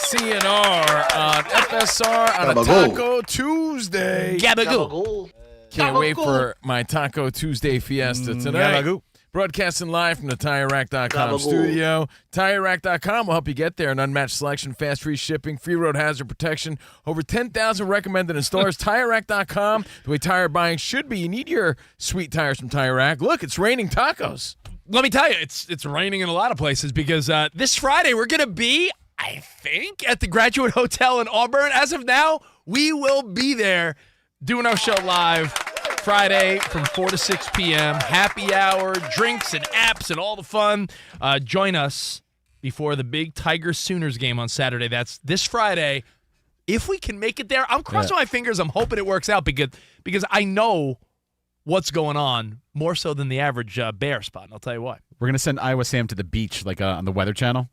CNR on FSR on a Taco Tuesday. Gabagoo. Can't wait for my Taco Tuesday fiesta tonight. Broadcasting live from the TireRack.com studio. TireRack.com will help you get there. An unmatched selection, fast free shipping, free road hazard protection, over 10,000 recommended installers. TireRack.com, the way tire buying should be. You need your sweet tires from Tire Rack. Look, it's raining tacos. Let me tell you, it's raining in a lot of places because this Friday we're going to be, I think, at the Graduate Hotel in Auburn. As of now, we will be there doing our show live Friday from 4 to 6 p.m. Happy hour, drinks and apps and all the fun. Join us before the big Tigers-Sooners game on Saturday. That's this Friday. If we can make it there, I'm crossing my fingers. I'm hoping it works out because I know what's going on more so than the average Bear spot, and I'll tell you why. We're going to send Iowa Sam to the beach like on the Weather Channel.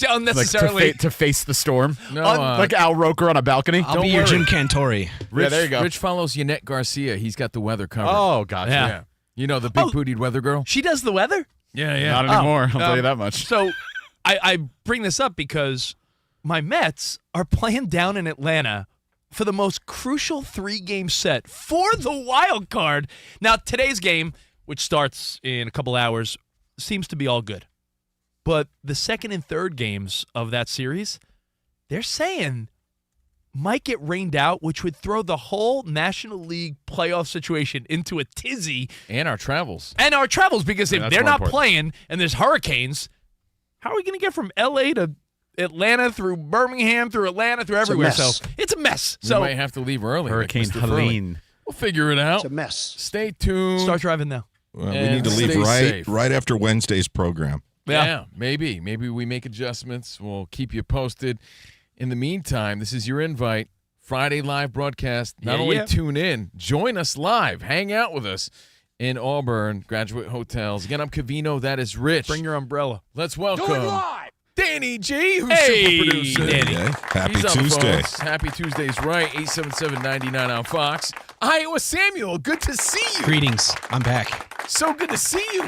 Unnecessarily. Like to face the storm. No, like Al Roker on a balcony. I'll be your Jim Cantori. Rich, there you go. Rich follows Yannette Garcia. He's got the weather covered. Oh, gotcha. Yeah. You know the big bootied weather girl? She does the weather? Yeah. Not anymore, I'll tell you that much. So I bring this up because my Mets are playing down in Atlanta for the most crucial 3-game set for the wild card. Now, today's game, which starts in a couple hours, seems to be all good. But the second and third games of that series, they're saying might get rained out, which would throw the whole National League playoff situation into a tizzy. And our travels. Because if they're not playing and there's hurricanes, how are we going to get from L.A. to Atlanta through Birmingham, through Atlanta, through everywhere? So it's a mess. We might have to leave early. Hurricane Helene. We'll figure it out. It's a mess. Stay tuned. Start driving now. Well, we need to leave right after Wednesday's program. Yeah, maybe. Maybe we make adjustments. We'll keep you posted. In the meantime, this is your invite. Friday live broadcast. Not only tune in, join us live. Hang out with us in Auburn, Graduate Hotels. Again, I'm Covino. That is Rich. Bring your umbrella. Let's welcome Danny G, who's Hey, super producer. Danny. Happy He's on the Tuesday. phones. Happy Tuesday's right. 877-99 on Fox. Iowa Samuel, good to see you. Greetings. I'm back. So good to see you.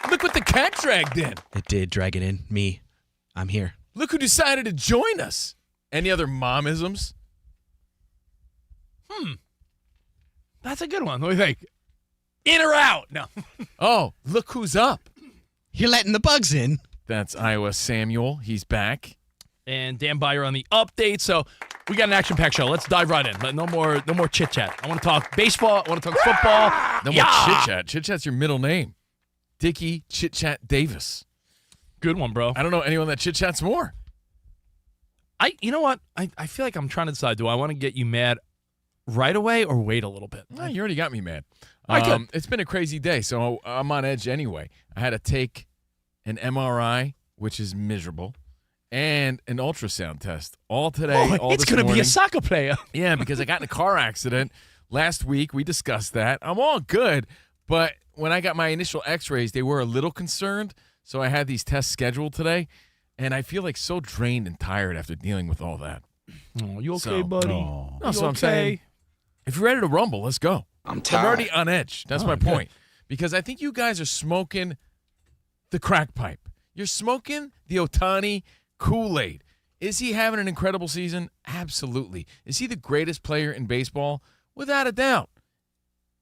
Look what the cat dragged in. It did drag it in. Me. I'm here. Look who decided to join us. Any other momisms? That's a good one. What do you think? In or out? No. Oh, look who's up. You're letting the bugs in. That's Iowa Samuel. He's back. And Dan Byer on the update. So we got an action-packed show. Let's dive right in. But no more chit-chat. I want to talk baseball. I want to talk football. No more chit-chat. Chit-chat's your middle name. Dickie Chit-Chat Davis. Good one, bro. I don't know anyone that chit-chats more. You know what? I feel like I'm trying to decide. Do I want to get you mad right away or wait a little bit? No, you already got me mad. All right, good. It's been a crazy day, so I'm on edge anyway. I had to take an MRI, which is miserable, and an ultrasound test all today. All it's this going to be morning. a soccer player. Yeah, because I got in a car accident last week. We discussed that. I'm all good, but when I got my initial x-rays, they were a little concerned, so I had these tests scheduled today, and I feel like so drained and tired after dealing with all that. Oh, you okay, buddy? No, You so I'm saying, if you're ready to rumble, let's go. I'm tired. I'm already on edge. That's my point. Because I think you guys are smoking the crack pipe. You're smoking the Ohtani Kool-Aid. Is he having an incredible season? Absolutely. Is he the greatest player in baseball? Without a doubt.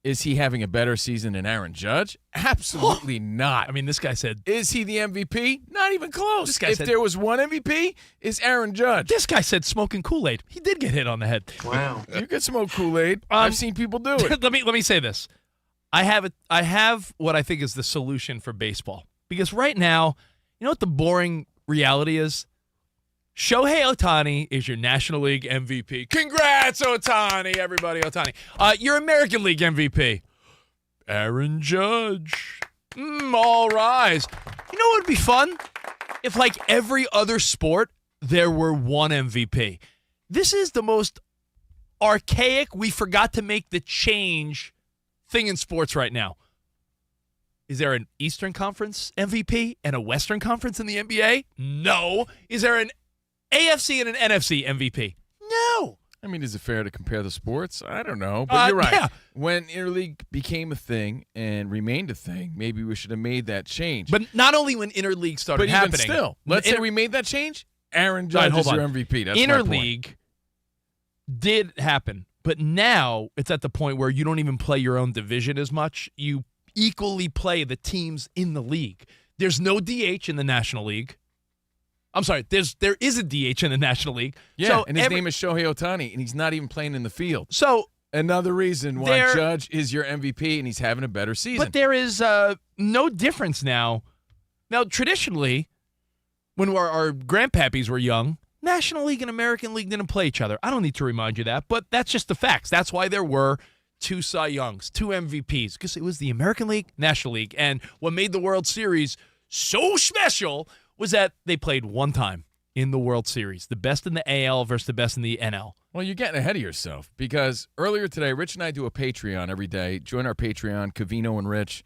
Is he having a better season than Aaron Judge? Absolutely not. I mean, this guy said. Is he the MVP? Not even close. This guy if said- there was one MVP, it's Aaron Judge. This guy said smoking Kool-Aid. He did get hit on the head. Wow. You can smoke Kool-Aid. I've seen people do it. let me say this. I have what I think is the solution for baseball. Because right now, you know what the boring reality is? Shohei Ohtani is your National League MVP. Congrats, Ohtani, everybody, Ohtani. Your American League MVP. Aaron Judge. All rise. You know what would be fun? If, like every other sport, there were one MVP. This is the most archaic, we forgot to make the change thing in sports right now. Is there an Eastern Conference MVP and a Western Conference in the NBA? No. Is there an AFC and an NFC MVP? No. I mean, is it fair to compare the sports? I don't know. But you're right. Yeah. When interleague became a thing and remained a thing, maybe we should have made that change. But not only when interleague started But even happening. still, let's say we made that change Aaron Judge hold is your on. MVP. That's my point. Interleague did happen, but now it's at the point where you don't even play your own division as much. You equally play the teams in the league. There's no DH in the National League. I'm sorry, there is a DH in the National League. Yeah, so and his name is Shohei Ohtani, and he's not even playing in the field. So another reason why Judge is your MVP, and he's having a better season. But there is no difference now. Now, traditionally, when our grandpappies were young, National League and American League didn't play each other. I don't need to remind you that, but that's just the facts. That's why there were 2 Cy Youngs, 2 MVPs, because it was the American League, National League. And what made the World Series so special was that they played one time in the World Series, the best in the AL versus the best in the NL. Well, you're getting ahead of yourself because earlier today, Rich and I do a Patreon every day. Join our Patreon, COVINO and Rich,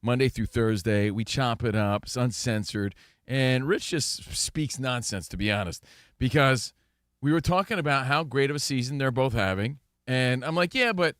Monday through Thursday. We chop it up. It's uncensored. And Rich just speaks nonsense, to be honest, because we were talking about how great of a season they're both having. And I'm like, yeah, but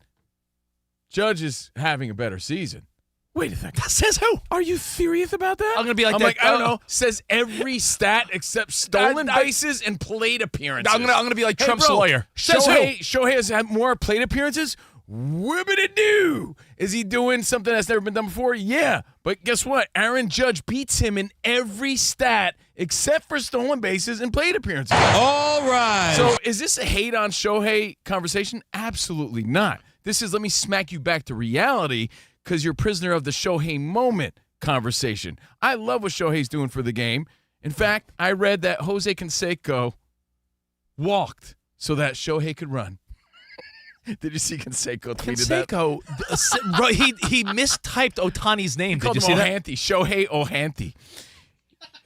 Judge is having a better season. Wait a second. Says who? Are you serious about that? I'm going to be like I'm that. like, I don't know. Says every stat except stolen bases and plate appearances. I'm gonna be like Hey, Trump's bro, lawyer. Says who? Shohei has had more plate appearances? Whippity-doo. Is he doing something that's never been done before? Yeah. But guess what? Aaron Judge beats him in every stat except for stolen bases and plate appearances. All right. So is this a hate on Shohei conversation? Absolutely not. This is let me smack you back to reality because you're prisoner of the Shohei moment conversation. I love what Shohei's doing for the game. In fact, I read that Jose Canseco walked so that Shohei could run. Did you see Canseco tweeted that? Canseco, he mistyped Ohtani's name. Did you see that? Shohei Ohtani.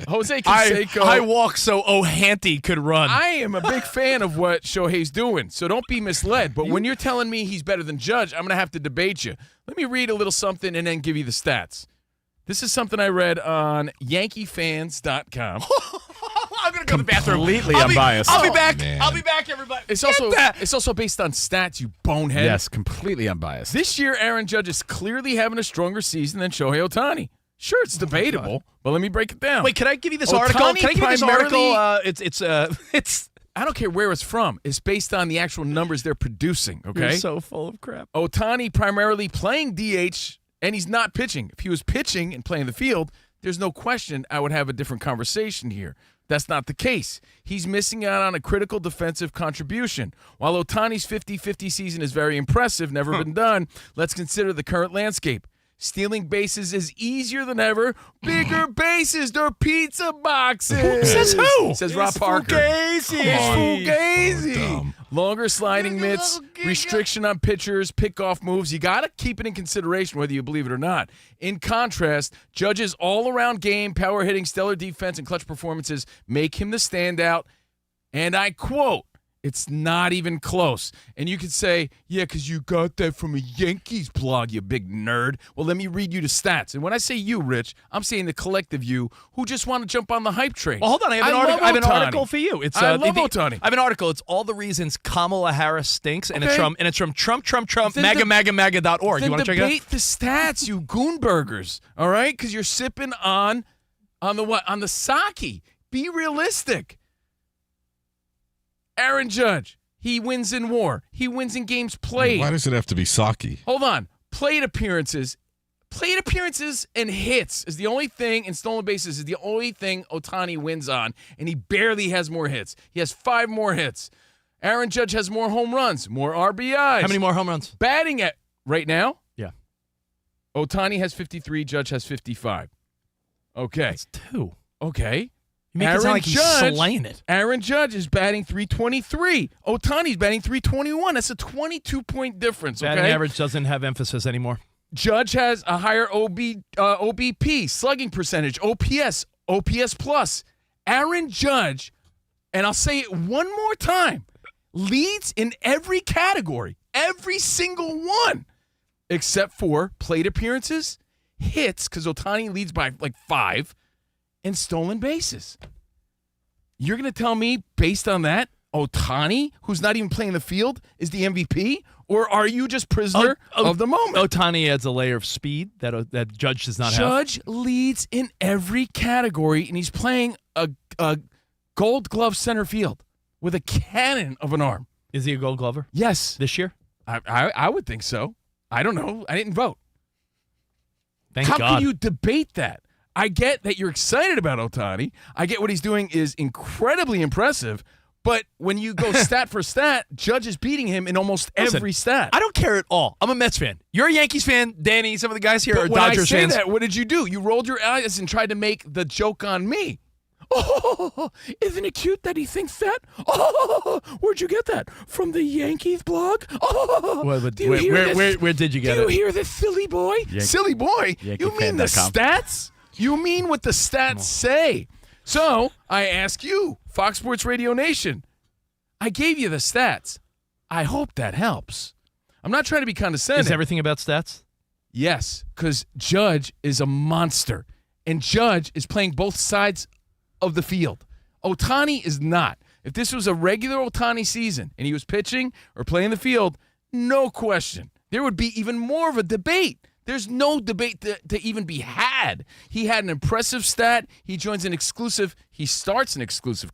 Jose Canseco. I walk so Ohtani could run. I am a big fan of what Shohei's doing, so don't be misled. But when you're telling me he's better than Judge, I'm going to have to debate you. Let me read a little something and then give you the stats. This is something I read on YankeeFans.com. I'm going to go to the bathroom. Completely unbiased. I'll be back. man. I'll be back, everybody. It's also based on stats, you bonehead. Yes, completely unbiased. This year, Aaron Judge is clearly having a stronger season than Shohei Ohtani. Sure, it's debatable, but let me break it down. Wait, can I give you this Ohtani article? Can I give you this primarily- article? It's I don't care where it's from. It's based on the actual numbers they're producing, okay? You're so full of crap. Ohtani primarily playing DH, and he's not pitching. If he was pitching and playing the field, there's no question I would have a different conversation here. That's not the case. He's missing out on a critical defensive contribution. While Ohtani's 50-50 season is very impressive, never been done, let's consider the current landscape. Stealing bases is easier than ever. Bigger bases, they're pizza boxes. Says who? Says Rob Parker. It's Fugazi. Longer sliding mitts, restriction on pitchers, pickoff moves. You got to keep it in consideration whether you believe it or not. In contrast, Judge's all-around game, power hitting, stellar defense, and clutch performances make him the standout. And I quote, it's not even close. And you could say, yeah, because you got that from a Yankees blog, you big nerd. Well, let me read you the stats. And when I say you, Rich, I'm saying the collective you who just want to jump on the hype train. Well, hold on. I have an article for you. It's I love Ohtani. I have an article. It's all the reasons Kamala Harris stinks, and Okay. it's from Trump, Then MAGA.org. You want to check it out? Debate the stats, you goonburgers, all right? Because you're sipping on the what? On the sake. Be realistic. Aaron Judge, he wins in WAR. He wins in games played. Why does it have to be sake? Hold on. Plate appearances and hits is the only thing, and stolen bases is the only thing Ohtani wins on, and he barely has more hits. He has 5 more hits. Aaron Judge has more home runs, more RBIs. How many more home runs? Batting at right now? Yeah. Ohtani has 53, Judge has 55. Okay. That's 2. Okay. You make it sound like he's slaying it. Aaron Judge is batting 323. Ohtani's batting 321. That's a 22-point difference, okay? Batting average doesn't have emphasis anymore. Judge has a higher OBP, slugging percentage, OPS plus. Aaron Judge, and I'll say it one more time, leads in every category, every single one, except for plate appearances, hits, because Ohtani leads by like 5, and stolen bases. You're going to tell me, based on that, Ohtani, who's not even playing the field, is the MVP? Or are you just prisoner of the moment? Ohtani adds a layer of speed that Judge does not have. Judge leads in every category, and he's playing a Gold Glove center field with a cannon of an arm. Is he a Gold Glover Yes. this year? I would think so. I don't know. I didn't vote. Thank How God. can you debate that? I get that you're excited about Ohtani. I get what he's doing is incredibly impressive. But when you go stat for stat, Judge is beating him in almost every stat. I don't care at all. I'm a Mets fan. You're a Yankees fan. Danny, some of the guys here are when Dodgers I say fans. that, what did you do? You rolled your eyes and tried to make the joke on me. Oh, isn't it cute that he thinks that? Oh, where'd you get that? From the Yankees blog? Oh, Where did you get do you it? hear this, silly boy? Silly boy? You mean the stats? You mean what the stats say? So I ask you, Fox Sports Radio Nation, I gave you the stats. I hope that helps. I'm not trying to be condescending. Is everything about stats? Yes, because Judge is a monster, and Judge is playing both sides of the field. Ohtani is not. If this was a regular Ohtani season and he was pitching or playing the field, no question, there would be even more of a debate. There's no debate to even be had. He had an impressive stat. He starts an exclusive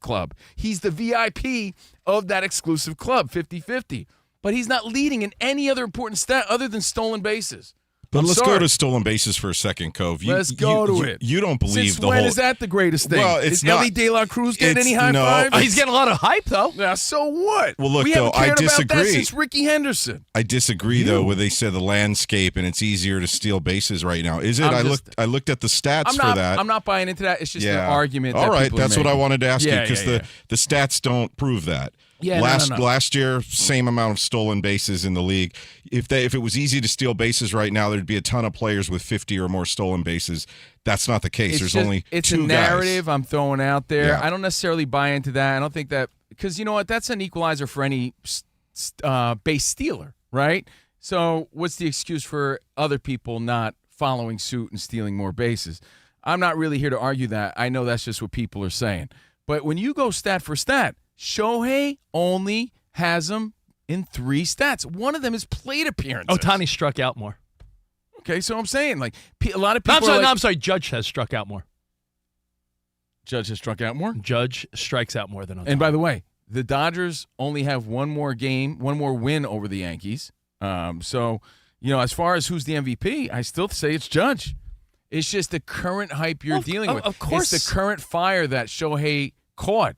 club. He's the VIP of that exclusive club, 50-50. But he's not leading in any other important stat other than stolen bases. But let's go to stolen bases for a second, Cove. Let's go to it. You don't believe Since the when whole. is that the greatest thing? Well, it's is not. Ellie De La Cruz getting any high no, fives? He's getting a lot of hype, though. Yeah, so what? Well, look, we though, haven't cared I about that disagree. since Ricky Henderson. I disagree, though, where they said the landscape and it's easier to steal bases right now. Is it? I looked at the stats for that. I'm not buying into that. It's just an argument. All that right, people are that's what I making. wanted to ask you because yeah. the stats don't prove that. Yeah, no. Last year, same amount of stolen bases in the league. If it was easy to steal bases right now, there'd be a ton of players with 50 or more stolen bases. That's not the case. There's only it's two a narrative guys. I'm throwing out there. Yeah. I don't necessarily buy into that. I don't think that because you know what? That's an equalizer for any base stealer, right? So what's the excuse for other people not following suit and stealing more bases? I'm not really here to argue that. I know that's just what people are saying. But when you go stat for stat, Shohei only has them in 3 stats. One of them is plate appearances. Ohtani struck out more. Okay, so I'm saying, like, a lot of people I'm sorry. Judge has struck out more. Judge has struck out more? Judge strikes out more than Ohtani. And by the way, the Dodgers only have one more win over the Yankees. So, as far as who's the MVP, I still say it's Judge. It's just the current hype you're dealing with. Of course. It's the current fire that Shohei caught.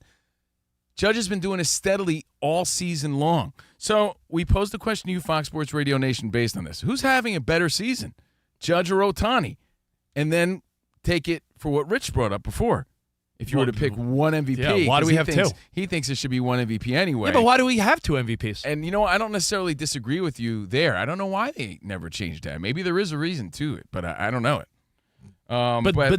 Judge has been doing it steadily all season long. So we posed the question to you, Fox Sports Radio Nation, based on this. Who's having a better season, Judge or Ohtani? And then take it for what Rich brought up before. If you were to pick one MVP. Yeah, why do we have 2? He thinks it should be one MVP anyway. Yeah, but why do we have 2 MVPs? And, I don't necessarily disagree with you there. I don't know why they never changed that. Maybe there is a reason to it, but I don't know it. But what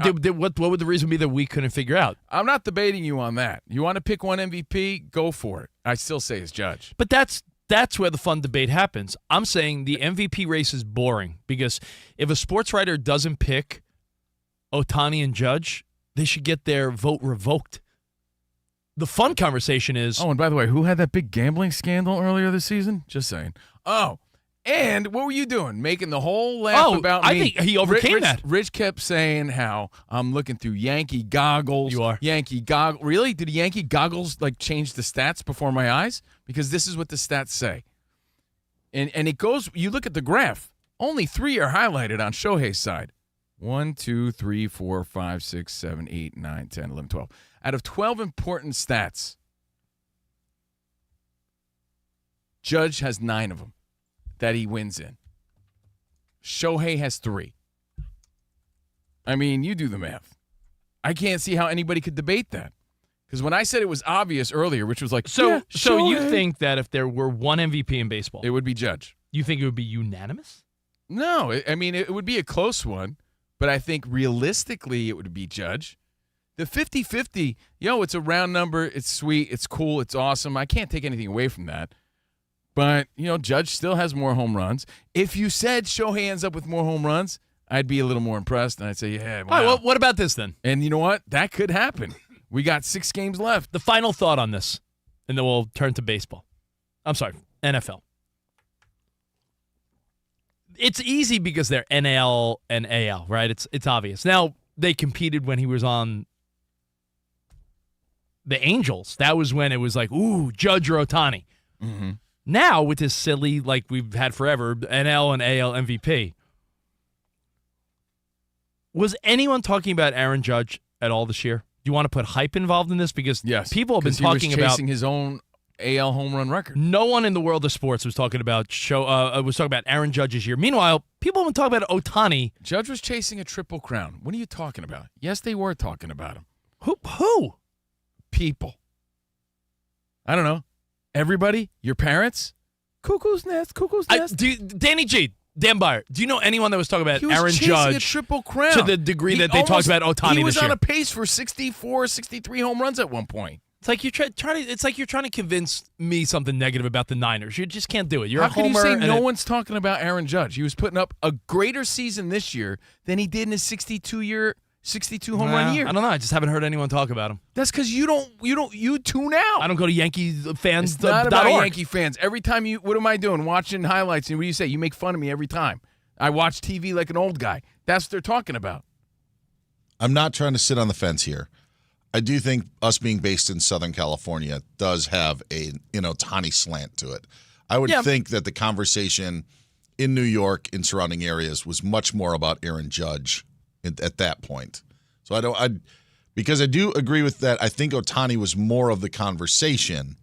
would the reason be that we couldn't figure out? I'm not debating you on that. You want to pick one MVP? Go for it. I still say it's Judge. But that's where the fun debate happens. I'm saying the MVP race is boring because if a sports writer doesn't pick Ohtani and Judge, they should get their vote revoked. The fun conversation is... Oh, and by the way, who had that big gambling scandal earlier this season? Just saying. Oh, and what were you doing? Making the whole laugh about me. I think he overcame that. Rich kept saying how I'm looking through Yankee goggles. You are. Yankee goggles. Really? Did Yankee goggles change the stats before my eyes? Because this is what the stats say. And it goes, you look at the graph, only 3 are highlighted on Shohei's side. 1, 2, 3, 4, 5, 6, 7, 8, 9, 10, 11, 12. Out of 12 important stats, Judge has 9 of them that he wins in. Shohei has 3. I mean, you do the math. I can't see how anybody could debate that. Because when I said it was obvious earlier, which was like, So Shohei, you think that if there were one MVP in baseball, it would be Judge? you think it would be unanimous? No, it would be a close one, but I think realistically it would be Judge. The 50-50, it's a round number. It's sweet. It's cool. It's awesome. I can't take anything away from that. But, Judge still has more home runs. If you said Shohei ends up with more home runs, I'd be a little more impressed, and I'd say, yeah, wow. All right, well, what about this then? And you know what? That could happen. We got 6 games left. The final thought on this, and then we'll turn to baseball. I'm sorry, NFL. It's easy because they're NL and AL, right? It's obvious. Now, they competed when he was on the Angels. That was when it was like, ooh, Judge or Ohtani. Mm-hmm. Now, with this silly, like we've had forever, NL and AL MVP, was anyone talking about Aaron Judge at all this year? Do you want to put hype involved in this? Because people have been talking he was chasing his own AL home run record. No one in the world of sports was talking about Aaron Judge's year. Meanwhile, people have been talking about Ohtani. Judge was chasing a triple crown. What are you talking about? Yes, they were talking about him. Who? People. I don't know. Everybody? Your parents? Cuckoo's nest. Danny G, Dan Byer, do you know anyone that was talking about Aaron chasing Judge a triple crown to the degree that they talked about Ohtani this year? He was on a pace for 64, 63 home runs at one point. It's like you're trying to convince me something negative about the Niners. You just can't do it. You're How a homer. can you say no one's talking about Aaron Judge? He was putting up a greater season this year than he did in his 62 home run year. I don't know. I just haven't heard anyone talk about him. That's because you tune out. I don't go to Yankee fans. It's not about Yankee fans. Every time what am I doing? Watching highlights, and what do you say? You make fun of me every time. I watch TV like an old guy. That's what they're talking about. I'm not trying to sit on the fence here. I do think us being based in Southern California does have a Ohtani slant to it. I would think that the conversation in New York and surrounding areas was much more about Aaron Judge at that point. So because I do agree with that. I think Ohtani was more of the conversation.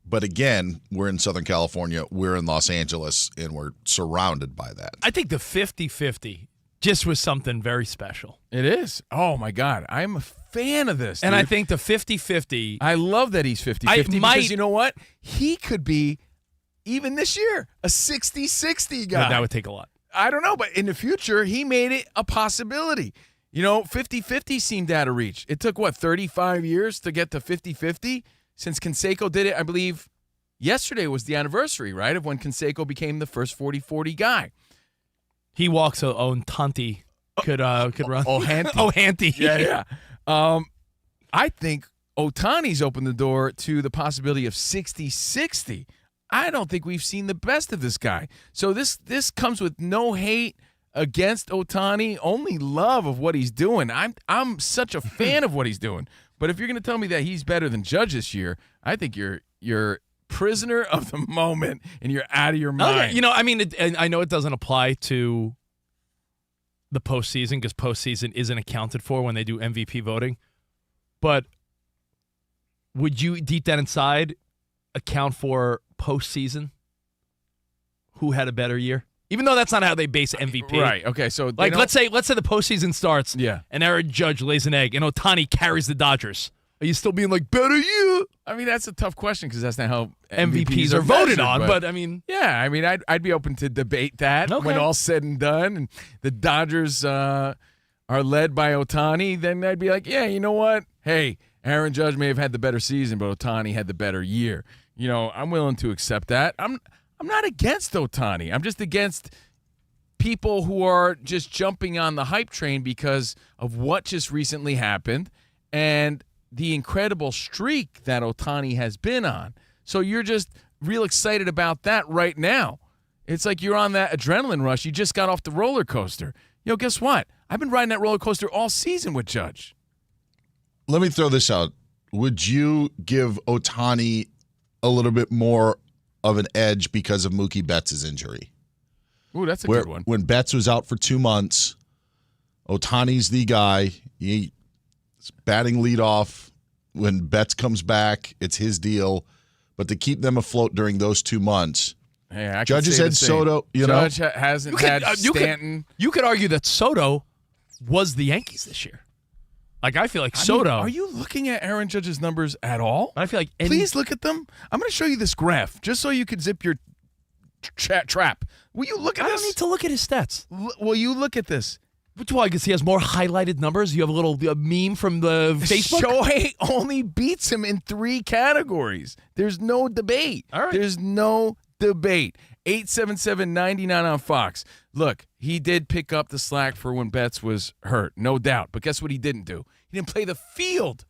But again, we're in Southern California, we're in Los Angeles, and we're surrounded by that. I think the 50-50 just was something very special. It is. Oh, my God. I'm a fan of this, And dude. I think the 50-50. I love that he's 50-50 because you know what? He could be, even this year, a 60-60 guy. That would take a lot. I don't know, but in the future, he made it a possibility. 50-50 seemed out of reach. It took, 35 years to get to 50-50? Since Canseco did it, I believe yesterday was the anniversary, right, of when Canseco became the first 40-40 guy. He walks a Ohtani could run. Ohtani. Yeah. I think Ohtani's opened the door to the possibility of 60-60. I don't think we've seen the best of this guy. So this comes with no hate against Ohtani, only love of what he's doing. I'm such a fan of what he's doing. But if you're going to tell me that he's better than Judge this year, I think you're prisoner of the moment and you're out of your mind. I know it doesn't apply to the postseason because postseason isn't accounted for when they do MVP voting. But would you, deep down inside, account for postseason? Who had a better year? Even though that's not how they base MVP. Right. Okay. So let's say the postseason starts. Yeah. And Aaron Judge lays an egg, and Ohtani carries the Dodgers. Are you still being like better you? I mean, that's a tough question because that's not how MVPs are voted measured, on. But I mean, yeah. I mean, I'd be open to debate that when all's said and done, and the Dodgers are led by Ohtani. Then I'd be like, yeah, you know what? Hey, Aaron Judge may have had the better season, but Ohtani had the better year. I'm willing to accept that. I'm not against Ohtani. I'm just against people who are just jumping on the hype train because of what just recently happened and the incredible streak that Ohtani has been on. So you're just real excited about that right now. It's like you're on that adrenaline rush. You just got off the roller coaster. Guess what? I've been riding that roller coaster all season with Judge. Let me throw this out. Would you give Ohtani a little bit more of an edge because of Mookie Betts' injury? Ooh, that's a good one. When Betts was out for 2 months, Ohtani's the guy. He's batting leadoff. When Betts comes back, it's his deal. But to keep them afloat during those 2 months, hey, Judge has had Soto. Judge hasn't had Stanton. You could argue that Soto was the Yankees this year. Like, I feel like Soto. Are you looking at Aaron Judge's numbers at all? I feel like please look at them. I'm going to show you this graph just so you can zip your trap. Will you look at this? I don't need to look at his stats. Will you look at this? Which one? Because he has more highlighted numbers. You have a little meme from the Facebook. Shohei only beats him in 3 categories. There's no debate. All right. There's no debate. 877-99 on Fox. Look, he did pick up the slack for when Betts was hurt, no doubt. But guess what he didn't do? He didn't play the field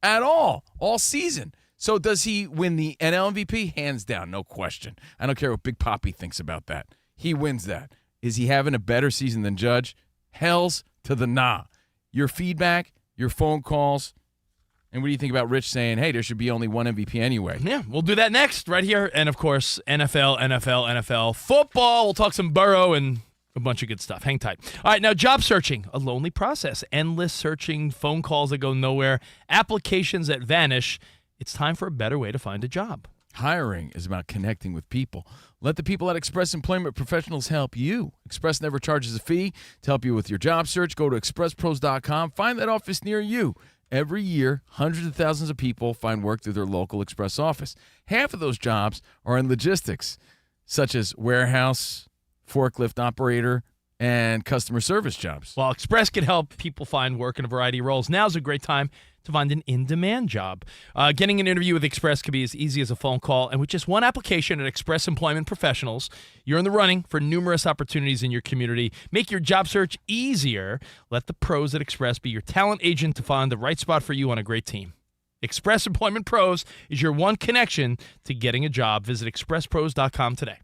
at all season. So does he win the NL MVP? Hands down, no question. I don't care what Big Papi thinks about that. He wins that. Is he having a better season than Judge? Hells to the nah. Your feedback, your phone calls, And what do you think about Rich saying, hey, there should be only one MVP anyway? Yeah, we'll do that next right here. And, of course, NFL, football. We'll talk some Burrow and a bunch of good stuff. Hang tight. All right, now job searching, a lonely process. Endless searching, phone calls that go nowhere, applications that vanish. It's time for a better way to find a job. Hiring is about connecting with people. Let the people at Express Employment Professionals help you. Express never charges a fee to help you with your job search. Go to expresspros.com. Find that office near you. Every year, hundreds of thousands of people find work through their local Express office. Half of those jobs are in logistics, such as warehouse, forklift operator, and customer service jobs. While Express can help people find work in a variety of roles, now's a great time to find an in-demand job. Getting an interview with Express can be as easy as a phone call, and with just one application at Express Employment Professionals, you're in the running for numerous opportunities in your community. Make your job search easier. Let the pros at Express be your talent agent to find the right spot for you on a great team. Express Employment Pros is your one connection to getting a job. Visit expresspros.com today.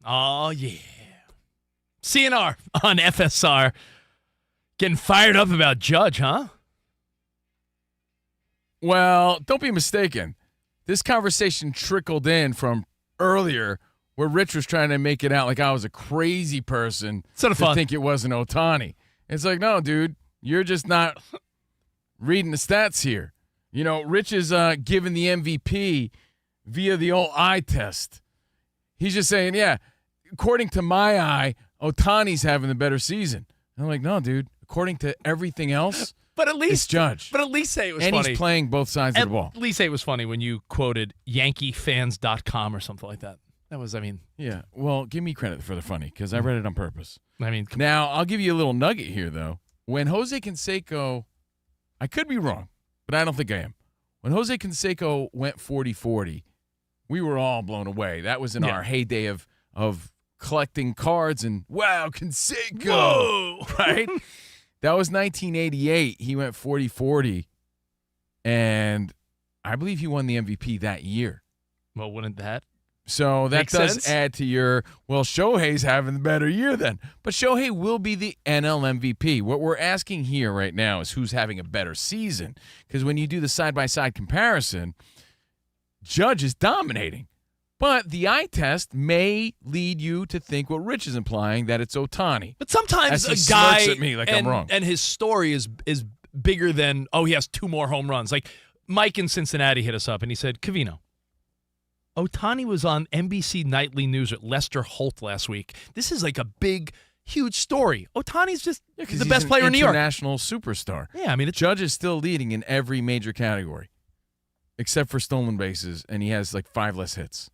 Oh, yeah. CNR on FSR. Getting fired up about Judge, huh? Well, don't be mistaken. This conversation trickled in from earlier where Rich was trying to make it out like I was a crazy person Sort of to fun. think it wasn't Ohtani. It's like, no, dude, you're just not reading the stats here. You know, Rich is given the MVP via the old eye test. He's just saying, yeah, according to my eye, Ohtani's having the better season. I'm like, no, dude. According to everything else, But at least it's Judge. But at least say it was And funny. he's playing both sides of the ball. At least say it was funny when you quoted YankeeFans.com or something like that. That was, I mean, Yeah, well, give me credit for the funny because I read it on purpose. come Now, I'll give you a little nugget here, though. When Jose Canseco, I could be wrong, but I don't think I am. When Jose Canseco went 40-40, we were all blown away. That was in our heyday of collecting cards and, wow, Canseco. Whoa! Right? That was 1988. He went 40-40, and I believe he won the MVP that year. Well, wouldn't that? So that Makes does sense. add to your, well, Shohei's having the better year then. But Shohei will be the NL MVP. What we're asking here right now is who's having a better season. Because when you do the side-by-side comparison, Judge is dominating. But the eye test may lead you to think what Rich is implying, that it's Ohtani. But sometimes As he a guy smirks at me like I'm wrong. and his story is bigger than, oh, he has 2 more home runs. Like Mike in Cincinnati hit us up and he said, Covino, Ohtani was on NBC Nightly News with Lester Holt last week. This is like a big, huge story. Ohtani's just the best player in New York. International superstar. Yeah, I mean, it's Judge is still leading in every major category, except for stolen bases, and he has like 5 less hits.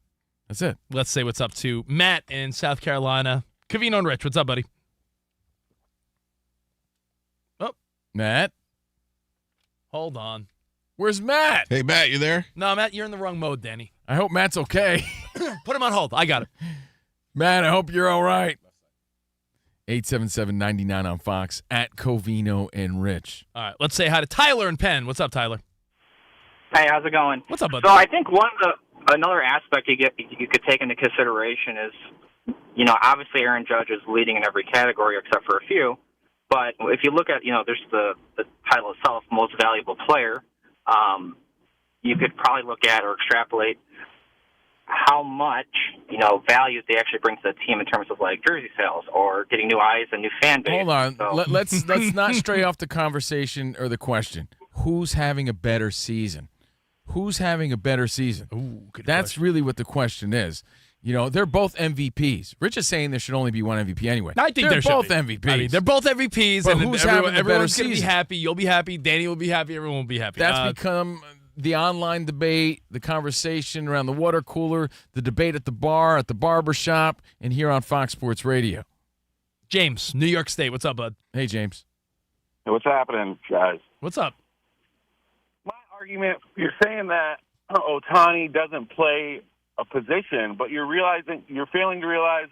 That's it. Let's say what's up to Matt in South Carolina. Covino and Rich, what's up, buddy? Oh, Matt? hold on. Where's Matt? Hey, Matt, you there? No, Matt, you're in the wrong mode, Danny. I hope Matt's okay. Put him on hold. I got it. Matt, I hope you're all right. 877-99 on Fox at Covino and Rich. All right, let's say hi to Tyler and Penn. What's up, Tyler? Hey, how's it going? What's up, buddy? So I think another aspect you could take into consideration is, obviously Aaron Judge is leading in every category except for a few. But if you look at, there's the title itself, most valuable player, you could probably look at or extrapolate how much, value they actually bring to the team in terms of like jersey sales or getting new eyes and new fan base. Hold on. So, Let's not stray off the conversation or the question. Who's having a better season? Who's having a better season? Ooh, good That's question. really what the question is. They're both MVPs. Rich is saying there should only be one MVP anyway. I think they're there both should be. MVPs. I mean, they're both MVPs, But and who's having the better everyone's going to be season? happy. You'll be happy. Danny will be happy. Everyone will be happy. That's become the online debate, the conversation around the water cooler, the debate at the bar, at the barber shop, and here on Fox Sports Radio. James, New York State. What's up, bud? Hey, James. Hey, what's happening, guys? What's up? My argument, you're saying that Ohtani doesn't play a position, but you're failing to realize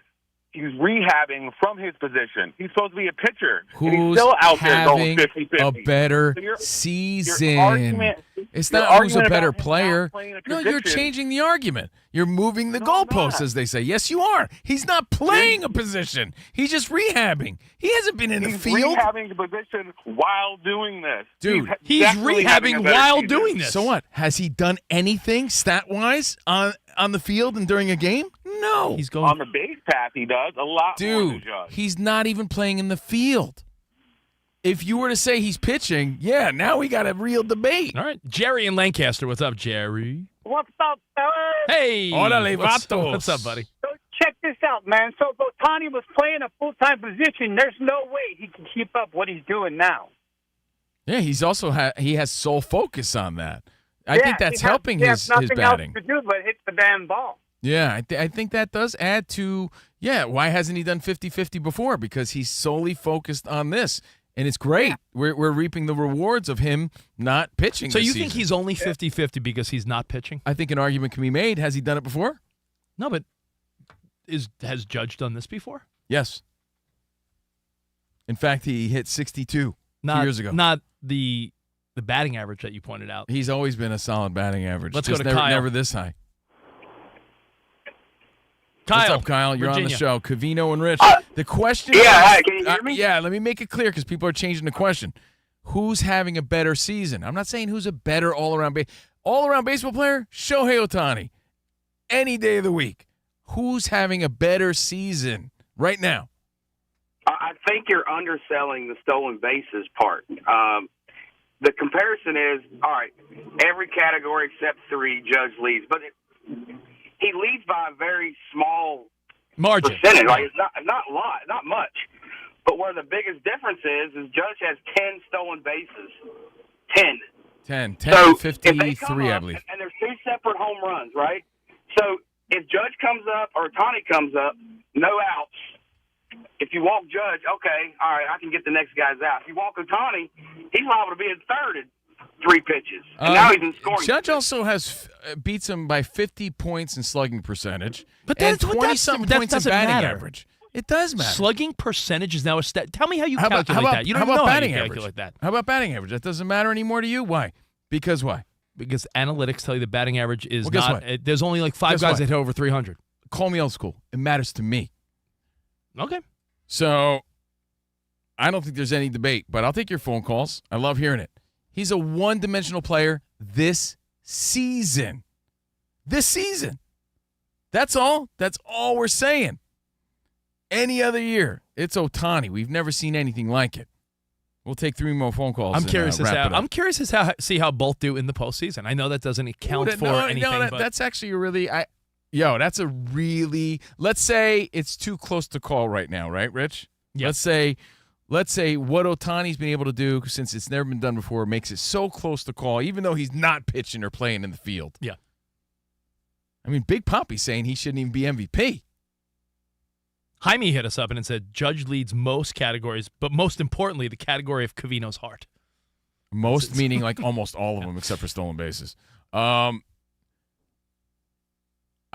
he's rehabbing from his position. He's supposed to be a pitcher. and he's Who's still out there going having 50-50. a better So your season? argument- It's your not who's a argument better about him player. not playing a No, you're position- changing the argument. You're moving the No, I'm goalposts, not. as they say. Yes, you are. He's not playing a position. He's just rehabbing. He hasn't been in the He's field. rehabbing the position while doing this. Dude, He's definitely having a rehabbing better while season. doing this. So what? Has he done anything stat-wise on the field and during a game? No. He's going. On the base path, he does a lot more than Dude, Judge. he's not even playing in the field. If you were to say he's pitching, yeah, now we got a real debate. All right, Jerry in Lancaster. What's up, Jerry? What's up, fellas? Hey. Órale, what's vatos. up, buddy? So check this out, man. So if Ohtani was playing a full-time position, there's no way he can keep up what he's doing now. Yeah, he's also he has sole focus on that. I Yeah, think that's he has- helping he has his nothing batting. else to do but hit the damn ball. Yeah, I think that does add to, why hasn't he done 50-50 before? Because he's solely focused on this. And it's great. We're reaping the rewards of him not pitching So this you season. think he's only 50-50 because he's not pitching? I think an argument can be made. Has he done it before? No, but has Judge done this before? Yes. In fact, he hit 62 Not 2 years ago. Not the batting average that you pointed out. He's always been a solid batting average. Let's Just go to never, Kyle. never this high. Kyle, What's up, Kyle? You're on the Virginia. show. Covino and Rich. The question Yeah, is, hi, can you hear me? yeah, let me make it clear because people are changing the question. Who's having a better season? I'm not saying who's a better all-around baseball player. Shohei Ohtani. Any day of the week. Who's having a better season right now? I think you're underselling the stolen bases part. The comparison is, all right, every category except 3, Judge leads, but he leads by a very small Margin. percentage. Like it's not a lot, not much. But where the biggest difference is Judge has 10 stolen bases. 10. 10 So to if they come 53, I up, believe. and there's 2 separate home runs, right? So if Judge comes up or Ohtani comes up, no outs. If you walk Judge, okay, all right, I can get the next guy's out. If you walk Ohtani, he's liable to be in third at 3 pitches. And now he's in scoring. Judge also has beats him by 50 points in slugging percentage, But and that's- 20-something that points in doesn't batting matter. average. It does matter. Slugging percentage is now a stat. Tell me how you How about- calculate how about- that. You don't how even about know how batting you average? calculate that. How about batting average? That doesn't matter anymore to you? Why? Because why? Because analytics tell you the batting average is Well, guess not. what? There's only like 5 Guess guys what? that hit over 300. Call me old school. It matters to me. Okay. So I don't think there's any debate, but I'll take your phone calls. I love hearing it. He's a one-dimensional player this season. This season. That's all. That's all we're saying. Any other year, it's Ohtani. We've never seen anything like it. We'll take 3 more phone calls. I'm and, curious wrap it up. I'm curious as to see how both do in the postseason. I know that doesn't account for anything. But that's actually a really that's a really, let's say it's too close to call right now, right, Rich? Yeah. Let's say what Ohtani's been able to do, since it's never been done before, makes it so close to call, even though he's not pitching or playing in the field. Yeah. I mean, Big Poppy's saying he shouldn't even be MVP. Jaime hit us up and said Judge leads most categories, but most importantly, the category of Covino's heart. Most meaning like almost all of them except for stolen bases. I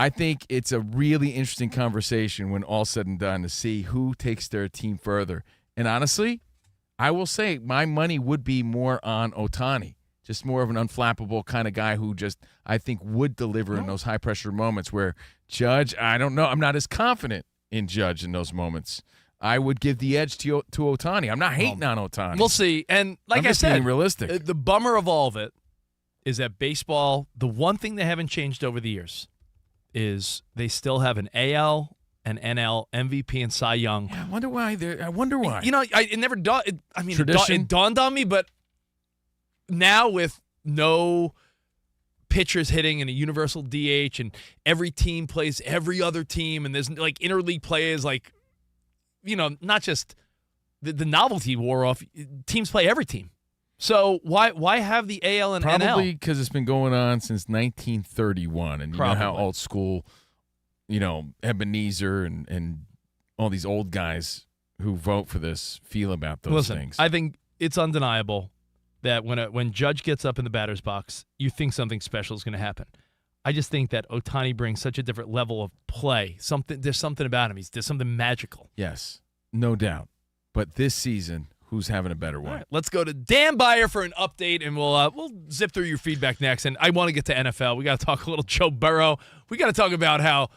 think it's a really interesting conversation when all's said and done to see who takes their team further. And honestly, I will say my money would be more on Ohtani, just more of an unflappable kind of guy who just I think would deliver in those high-pressure moments where Judge, I don't know, I'm not as confident in Judge in those moments. I would give the edge to Ohtani. I'm not hating on Ohtani. We'll see. And like I'm I just said, being realistic. The bummer of all of it is that baseball, the one thing they haven't changed over the years is they still have an AL, an NL, MVP, and Cy Young. Yeah, I wonder why. I wonder why. You know, it never dawned. I mean, Tradition. it dawned on me, but now with no pitchers hitting and a universal DH, and every team plays every other team, and there's like interleague plays, like, you know, not just the novelty wore off. Teams play every team. So why have the AL and NL? Probably because it's been going on since 1931, and you know how old school, you know, Ebenezer and all these old guys who vote for this feel about those things. I think it's undeniable that when Judge gets up in the batter's box, you think something special is going to happen. I just think that Ohtani brings such a different level of play. There's something about him. There's something magical. Yes, no doubt. But this season, who's having a better one? All right, let's go to Dan Byer for an update, and we'll zip through your feedback next. And I want to get to NFL. We got to talk a little Joe Burrow. We got to talk about how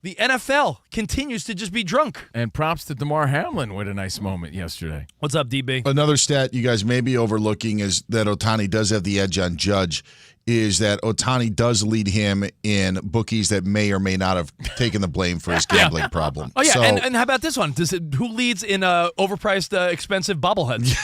the NFL continues to just be drunk. And props to DeMar Hamlin with a nice moment yesterday. What's up, DB? Another stat you guys may be overlooking is that Ohtani does have the edge on Judge, is that Ohtani does lead him in bookies that may or may not have taken the blame for his gambling problem. Oh, yeah, So, and how about this one? Who leads in overpriced, expensive bobbleheads?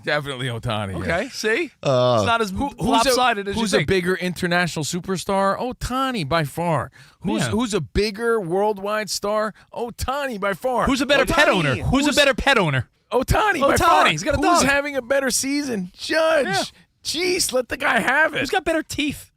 Definitely Ohtani. Okay, see? It's not as lopsided as you who's think. a bigger international superstar? Ohtani by far. Who's a bigger worldwide star? Ohtani by far. Who's a better pet owner? Who's a better pet owner? Ohtani by far. He's got a Who's dog. having a better season? Judge. Yeah. Jeez, let the guy have it. Who's got better teeth?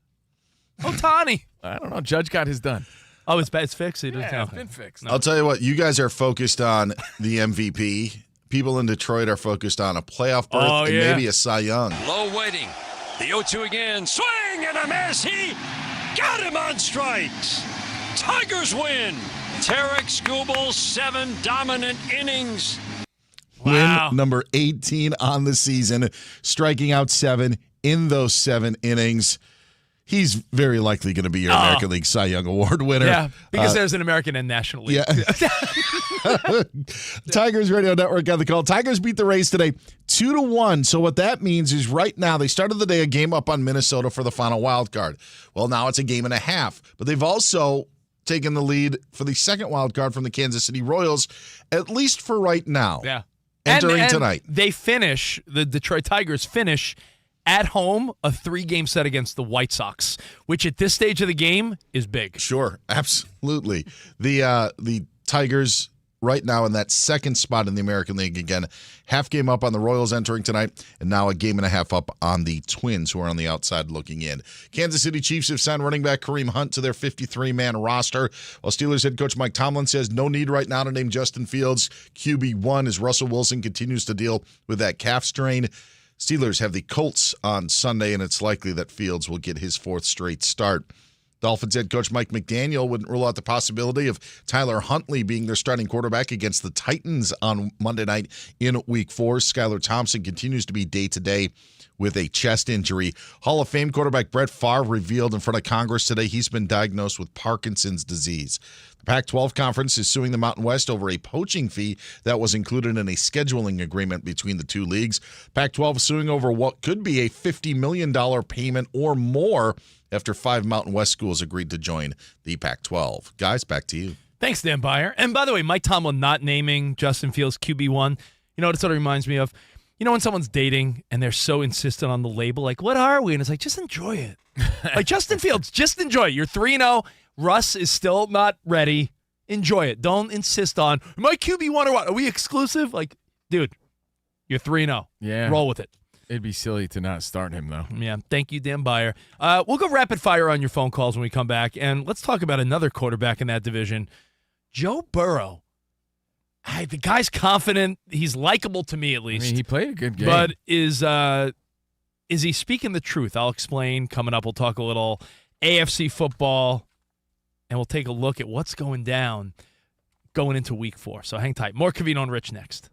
Ohtani. I don't know. Judge got his done. Oh, it's fixed. It doesn't Yeah, count. it's been fixed. I'll tell you what, you guys are focused on the MVP. People in Detroit are focused on a playoff berth and maybe a Cy Young. Low waiting. The 0-2 again. Swing and a miss. He got him on strikes. Tigers win. Tarek Skubal, 7 dominant innings. Wow. Win number 18 on the season, striking out 7 in those 7 innings. he's very likely going to be your American League Cy Young Award winner. Yeah, because there's an American and National League. Yeah. Tigers Radio Network got the call. Tigers beat the Rays today 2-1. So what that means is right now they started the day a game up on Minnesota for the final wild card. Well, now it's a game and a half. But they've also taken the lead for the second wild card from the Kansas City Royals, at least for right now. Yeah. Entering tonight. The Detroit Tigers finish at home a 3-game set against the White Sox, which at this stage of the game is big. Sure, absolutely. The Tigers right now in that second spot in the American League again, half game up on the Royals entering tonight, and now a game and a half up on the Twins who are on the outside looking in. Kansas City Chiefs have signed running back Kareem Hunt to their 53-man roster, while Steelers head coach Mike Tomlin says no need right now to name Justin Fields QB1 as Russell Wilson continues to deal with that calf strain. Steelers have the Colts on Sunday, and it's likely that Fields will get his 4th straight start. Dolphins head coach Mike McDaniel wouldn't rule out the possibility of Tyler Huntley being their starting quarterback against the Titans on Monday night in Week 4. Skylar Thompson continues to be day-to-day with a chest injury. Hall of Fame quarterback Brett Favre revealed in front of Congress today he's been diagnosed with Parkinson's disease. The Pac-12 Conference is suing the Mountain West over a poaching fee that was included in a scheduling agreement between the two leagues. Pac-12 is suing over what could be a $50 million payment or more after 5 Mountain West schools agreed to join the Pac-12. Guys, back to you. Thanks, Dan Byer. And by the way, Mike Tomlin not naming Justin Fields QB1, you know what it sort of reminds me of? You know when someone's dating and they're so insistent on the label, like, what are we? And it's like, just enjoy it. Like, Justin Fields, just enjoy it. You're 3-0. Russ is still not ready. Enjoy it. Don't insist on, am I QB1 or what? Are we exclusive? Like, dude, you're 3-0. Yeah. Roll with it. It'd be silly to not start him, though. Yeah, thank you, Dan Byer. We'll go rapid fire on your phone calls when we come back, and let's talk about another quarterback in that division, Joe Burrow. The guy's confident. He's likable to me, at least. I mean, he played a good game. But is he speaking the truth? I'll explain. Coming up, we'll talk a little AFC football, and we'll take a look at what's going down going into Week 4. So hang tight. More Covino and Rich next.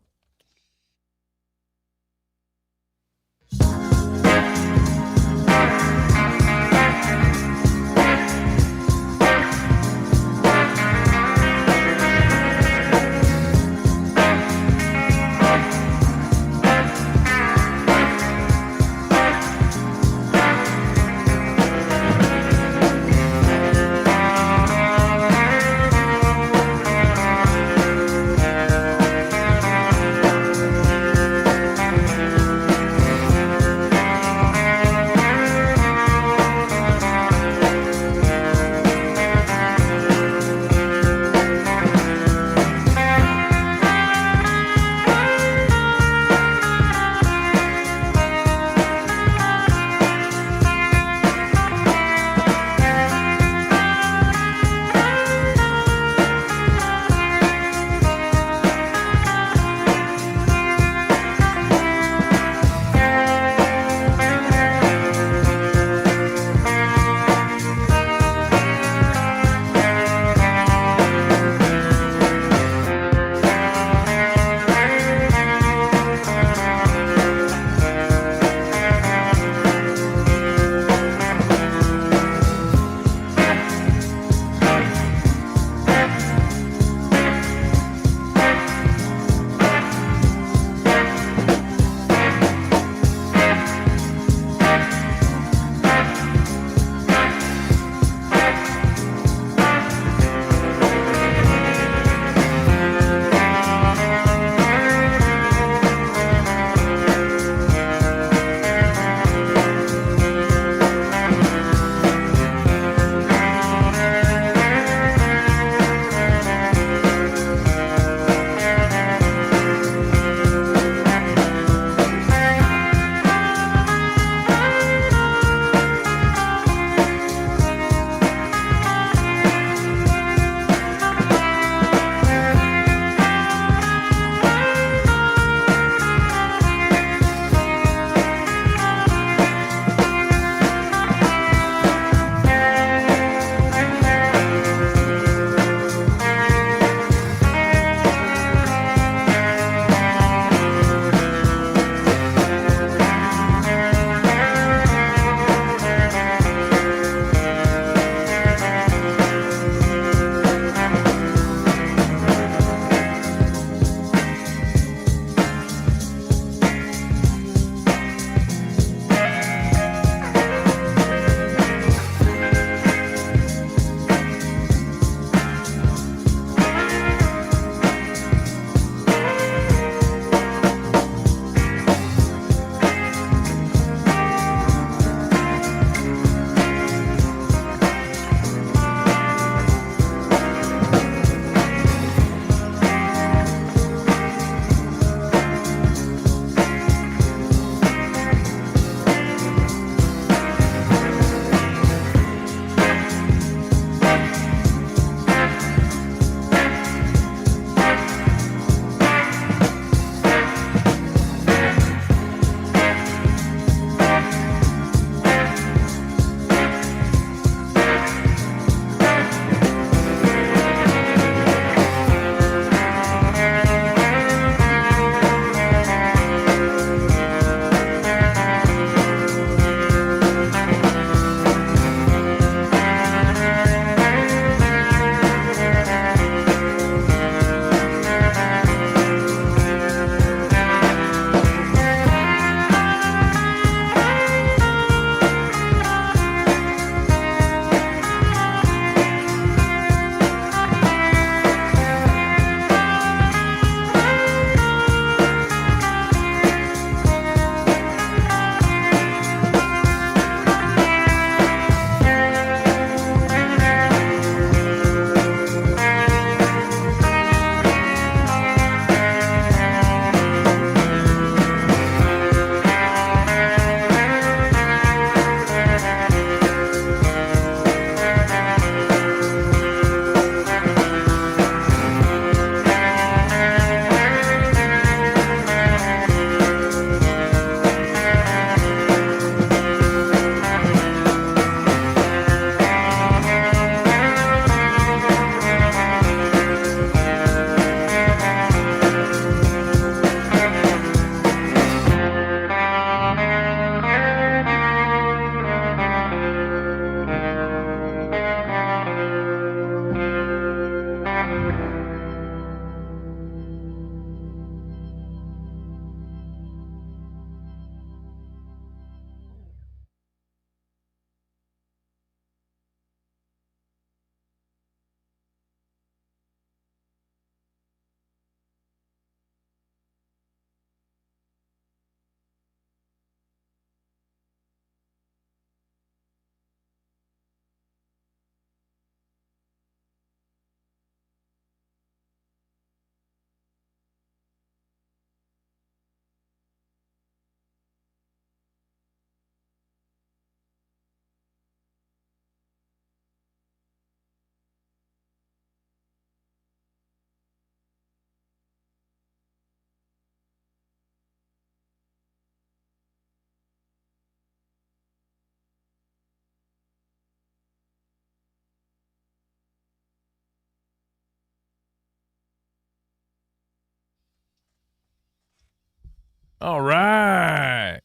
All right.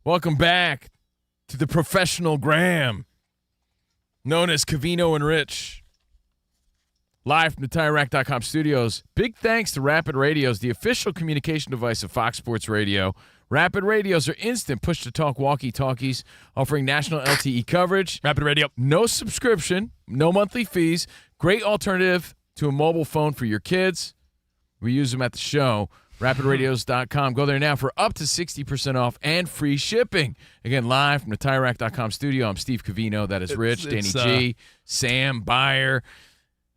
Welcome back to the professional Graham, known as Covino and Rich. Live from the TireRack.com studios. Big thanks to Rapid Radios, the official communication device of Fox Sports Radio. Rapid Radios are instant push-to-talk walkie-talkies offering national LTE coverage. Rapid Radio. No subscription, no monthly fees. Great alternative to a mobile phone for your kids. We use them at the show. RapidRadios.com. Go there now for up to 60% off and free shipping. Again, live from the TireRack.com studio. I'm Steve Covino. That is Rich, Danny G, Sam, Byer,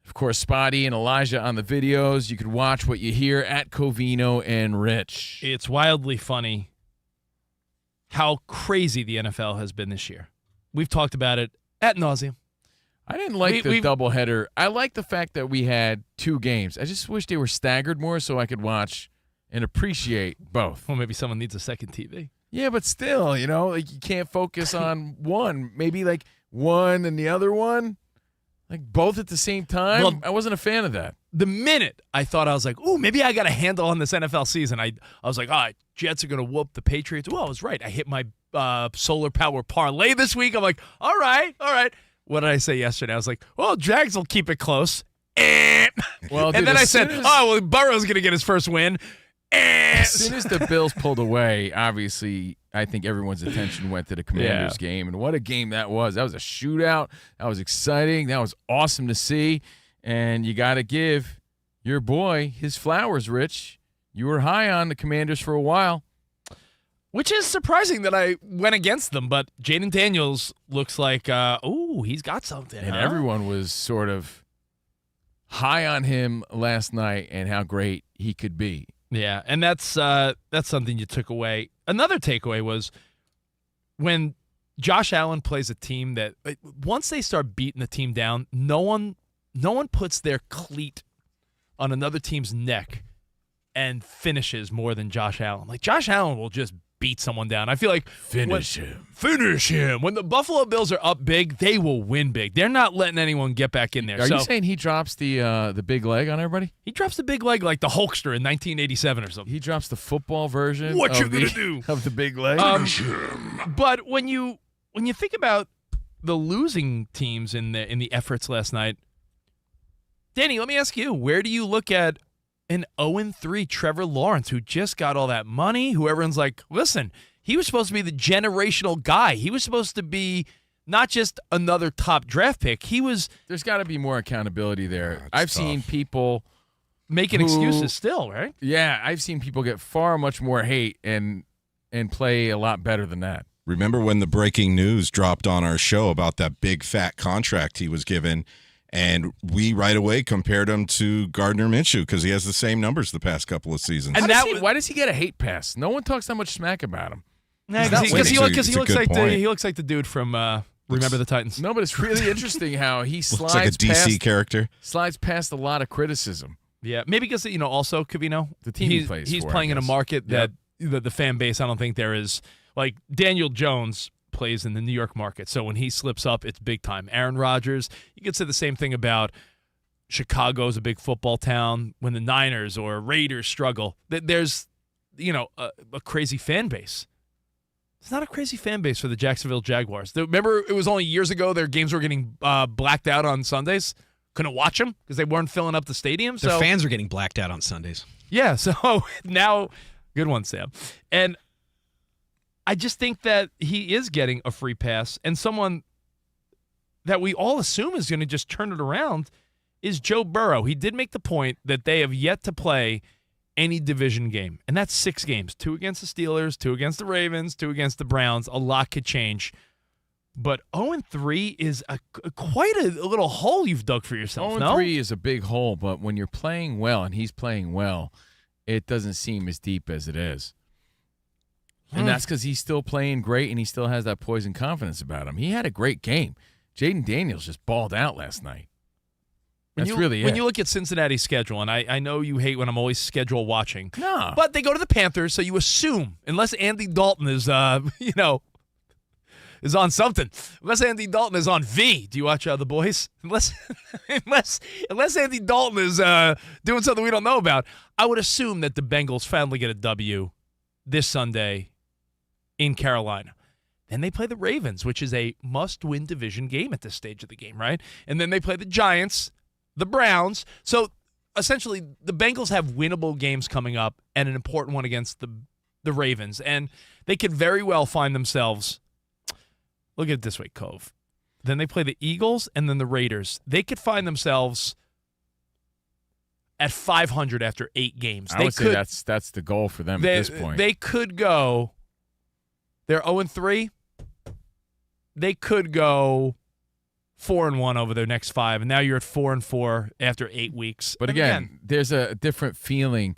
of course, Spotty and Elijah on the videos. You can watch what you hear at Covino and Rich. It's wildly funny how crazy the NFL has been this year. We've talked about it ad nauseum. I didn't like the doubleheader. I like the fact that we had 2 games. I just wish they were staggered more so I could watch and appreciate both. Well, maybe someone needs a second TV. Yeah, but still, you know, you can't focus on one. Maybe like one and the other one. Like both at the same time? Well, I wasn't a fan of that. The minute I thought, I was like, ooh, maybe I got a handle on this NFL season. I was like, all right, Jets are going to whoop the Patriots. Well, I was right. I hit my solar power parlay this week. I'm like, all right. What did I say yesterday? I was like, well, Jags will keep it close. Well, and then I said, Burrow's going to get his first win. As soon as the Bills pulled away, obviously, I think everyone's attention went to the Commanders game. And what a game that was. That was a shootout. That was exciting. That was awesome to see. And you got to give your boy his flowers, Rich. You were high on the Commanders for a while. Which is surprising that I went against them. But Jaden Daniels looks like, he's got something. And everyone was sort of high on him last night and how great he could be. Yeah, and that's something you took away. Another takeaway was when Josh Allen plays a team that once they start beating the team down, no one puts their cleat on another team's neck and finishes more than Josh Allen. Like Josh Allen will just beat someone down. I feel like finish him. When the Buffalo Bills are up big, they will win big. They're not letting anyone get back in there. Are you saying he drops the big leg on everybody? He drops the big leg like the Hulkster in 1987 or something. He drops the football version. What you gonna do of the big leg? But when you think about the losing teams in the efforts last night, Danny, let me ask you: where do you look at an 0-3 Trevor Lawrence, who just got all that money, who everyone's like, listen, he was supposed to be the generational guy. He was supposed to be not just another top draft pick. There's got to be more accountability there. I've seen people making excuses still, right? Yeah, I've seen people get far much more hate and play a lot better than that. Remember when the breaking news dropped on our show about that big fat contract he was given? And we right away compared him to Gardner Minshew because he has the same numbers the past couple of seasons. And why does he get a hate pass? No one talks that much smack about him. Because he looks like the dude from Remember the Titans. No, but it's really interesting how he slides looks like a DC character. Slides past a lot of criticism. Yeah, maybe because also Covino, the team he plays he's for, playing in a market that the fan base. I don't think there is like Daniel Jones plays in the New York market. So when he slips up, it's big time. Aaron Rodgers, you could say the same thing about Chicago's a big football town. When the Niners or Raiders struggle, there's a crazy fan base. It's not a crazy fan base for the Jacksonville Jaguars. Remember, it was only years ago their games were getting blacked out on Sundays. Couldn't watch them because they weren't filling up the stadium. Their fans are getting blacked out on Sundays. Yeah, so now, good one, Sam. And I just think that he is getting a free pass, and someone that we all assume is going to just turn it around is Joe Burrow. He did make the point that they have yet to play any division game, and that's 6 games, 2 against the Steelers, 2 against the Ravens, 2 against the Browns. A lot could change, but 0-3 is quite a little hole you've dug for yourself. 0-3 is a big hole, but when you're playing well and he's playing well, it doesn't seem as deep as it is. And that's because he's still playing great and he still has that poison confidence about him. He had a great game. Jaden Daniels just balled out last night. When you look at Cincinnati's schedule, and I know you hate when I'm always schedule watching. No. But they go to the Panthers, so you assume, unless Andy Dalton is, is on something. Unless Andy Dalton is on V. Do you watch The Boys? Unless Andy Dalton is doing something we don't know about. I would assume that the Bengals finally get a W this Sunday in Carolina. Then they play the Ravens, which is a must-win division game at this stage of the game, right? And then they play the Giants, the Browns. So essentially, the Bengals have winnable games coming up and an important one against the Ravens. And they could very well find themselves, look at it this way, Cove. Then they play the Eagles and then the Raiders. They could find themselves at 500 after 8 games. I would say that's the goal for them at this point. They could go, they're 0-3. They could go 4-1 over their next 5, and now you're at 4-4 after 8 weeks. But again, there's a different feeling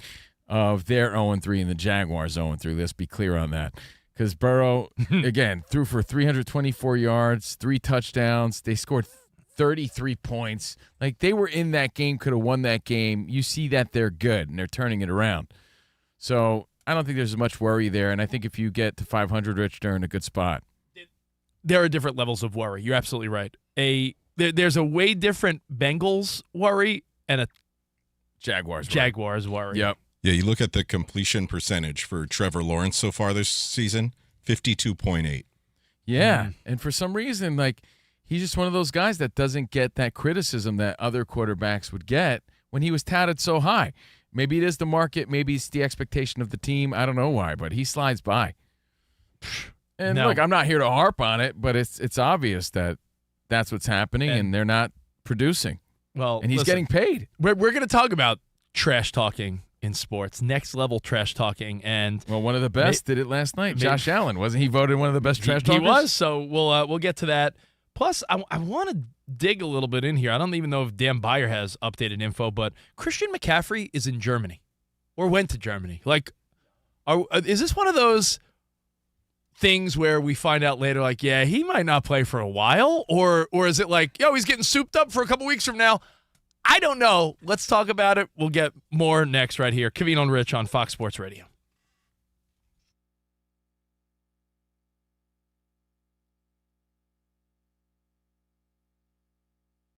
of their 0-3 and the Jaguars 0-3. Let's be clear on that. Because Burrow, again, threw for 324 yards, 3 touchdowns. They scored 33 points. Like, they were in that game, could have won that game. You see that they're good, and they're turning it around. So I don't think there's much worry there, and I think if you get to 500, Rich, they're in a good spot. There are different levels of worry. You're absolutely right. There's a way different Bengals worry and a Jaguars worry. Yep. Yeah, you look at the completion percentage for Trevor Lawrence so far this season, 52.8. Yeah, and for some reason, like, he's just one of those guys that doesn't get that criticism that other quarterbacks would get when he was touted so high. Maybe it is the market, maybe it's the expectation of the team. I don't know why, but he slides by. And look, I'm not here to harp on it, but it's obvious that that's what's happening, and they're not producing. Well, and he's getting paid. We're going to talk about trash talking in sports, next level trash talking, and one of the best did it last night. Josh Allen, wasn't he voted one of the best trash talkers? He was. So we'll get to that. Plus, I want to dig a little bit in here. I don't even know if Dan Beyer has updated info, but Christian McCaffrey is in Germany or went to Germany. Like, is this one of those things where we find out later, like, yeah, he might not play for a while, or is it like, yo, he's getting souped up for a couple weeks from now? I don't know. Let's talk about it. We'll get more next right here. COVINO Rich on Fox Sports Radio.